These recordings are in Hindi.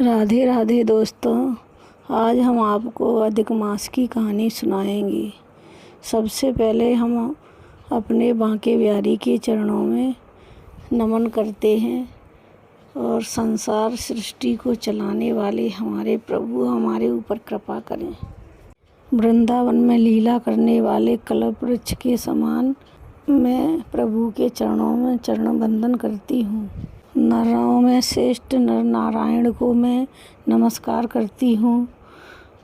राधे राधे दोस्तों, आज हम आपको अधिक मास की कहानी सुनाएंगे। सबसे पहले हम अपने बांके बिहारी के चरणों में नमन करते हैं और संसार सृष्टि को चलाने वाले हमारे प्रभु हमारे ऊपर कृपा करें। वृंदावन में लीला करने वाले कल्प वृक्ष के समान मैं प्रभु के चरणों में चरण वंदन करती हूँ। नरों में श्रेष्ठ नर नारायण को मैं नमस्कार करती हूँ।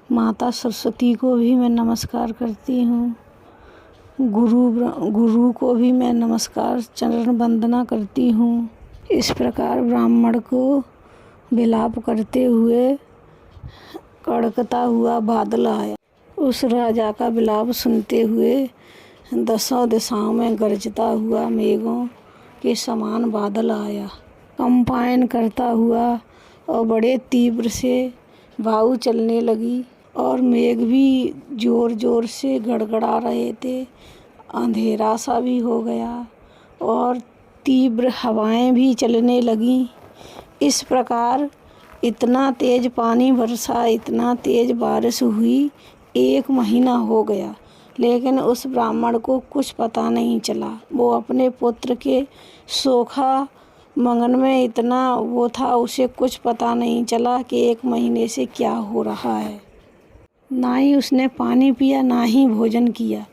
माता सरस्वती को भी मैं नमस्कार करती हूँ। गुरु को भी मैं नमस्कार चरण वंदना करती हूँ। इस प्रकार ब्राह्मण को विलाप करते हुए कड़कता हुआ बादल आया। उस राजा का विलाप सुनते हुए दसों दिशाओं में गरजता हुआ मेघों के समान बादल आया। कंपायन करता हुआ और बड़े तीव्र से वायु चलने लगी और मेघ भी जोर जोर से गड़गड़ा रहे थे। अंधेरा सा भी हो गया और तीव्र हवाएं भी चलने लगीं। इस प्रकार इतना तेज पानी बरसा, इतना तेज बारिश हुई, 1 महीना हो गया, लेकिन उस ब्राह्मण को कुछ पता नहीं चला। वो अपने पुत्र के सोखा मंगन में इतना वो था, उसे कुछ पता नहीं चला कि 1 महीने से क्या हो रहा है। ना ही उसने पानी पिया, ना ही भोजन किया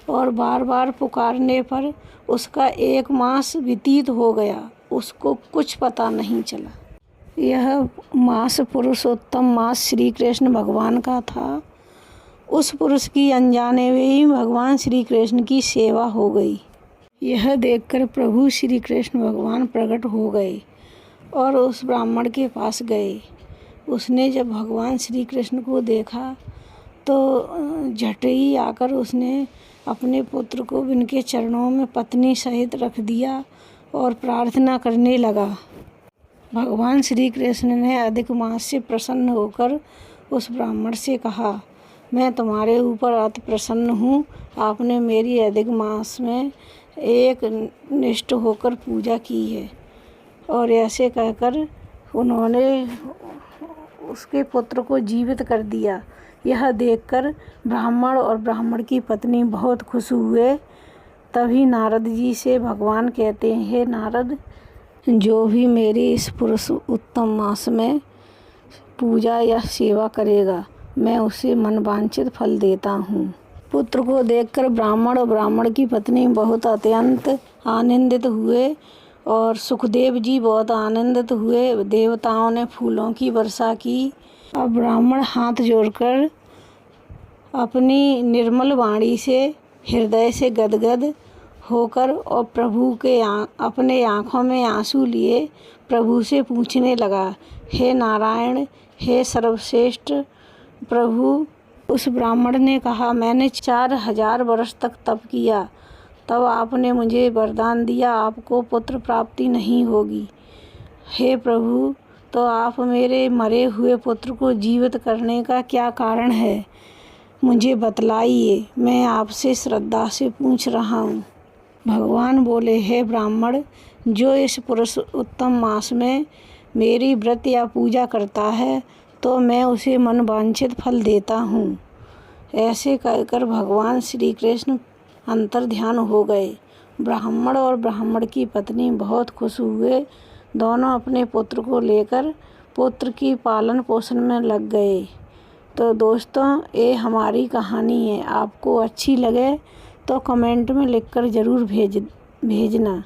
और बार बार पुकारने पर उसका 1 मास व्यतीत हो गया। उसको कुछ पता नहीं चला। यह मास पुरुषोत्तम मास श्री कृष्ण भगवान का था। उस पुरुष की अनजाने में ही भगवान श्री कृष्ण की सेवा हो गई। यह देखकर प्रभु श्री कृष्ण भगवान प्रकट हो गए और उस ब्राह्मण के पास गए। उसने जब भगवान श्री कृष्ण को देखा तो झट ही आकर उसने अपने पुत्र को उनके चरणों में पत्नी सहित रख दिया और प्रार्थना करने लगा। भगवान श्री कृष्ण ने अधिक मास से प्रसन्न होकर उस ब्राह्मण से कहा, मैं तुम्हारे ऊपर अति प्रसन्न हूँ। आपने मेरी अधिक मास में एक निष्ठ होकर पूजा की है। और ऐसे कहकर उन्होंने उसके पुत्र को जीवित कर दिया। यह देखकर ब्राह्मण और ब्राह्मण की पत्नी बहुत खुश हुए। तभी नारद जी से भगवान कहते हैं, हे नारद, जो भी मेरी इस पुरुष उत्तम मास में पूजा या सेवा करेगा, मैं उसे मनवांछित फल देता हूँ। पुत्र को देखकर ब्राह्मण और ब्राह्मण की पत्नी बहुत अत्यंत आनंदित हुए और सुखदेव जी बहुत आनंदित हुए। देवताओं ने फूलों की वर्षा की। अब ब्राह्मण हाथ जोड़कर अपनी निर्मल वाणी से हृदय से गदगद होकर और प्रभु के अपने आँखों में आंसू लिए प्रभु से पूछने लगा, हे नारायण, हे सर्वश्रेष्ठ प्रभु। उस ब्राह्मण ने कहा, मैंने 4000 वर्ष तक तप किया, तब आपने मुझे वरदान दिया आपको पुत्र प्राप्ति नहीं होगी। हे प्रभु, तो आप मेरे मरे हुए पुत्र को जीवित करने का क्या कारण है, मुझे बतलाइए, मैं आपसे श्रद्धा से पूछ रहा हूँ। भगवान बोले, हे ब्राह्मण, जो इस पुरुष उत्तम मास में मेरी व्रत या पूजा करता है तो मैं उसे मनवांछित फल देता हूँ। ऐसे कहकर भगवान श्री कृष्ण अंतर्ध्यान हो गए। ब्राह्मण और ब्राह्मण की पत्नी बहुत खुश हुए। दोनों अपने पुत्र को लेकर पुत्र की पालन पोषण में लग गए। तो दोस्तों, ये हमारी कहानी है। आपको अच्छी लगे तो कमेंट में लिखकर ज़रूर भेजना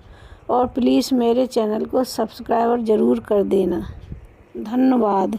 और प्लीज़ मेरे चैनल को सब्सक्राइब ज़रूर कर देना। धन्यवाद।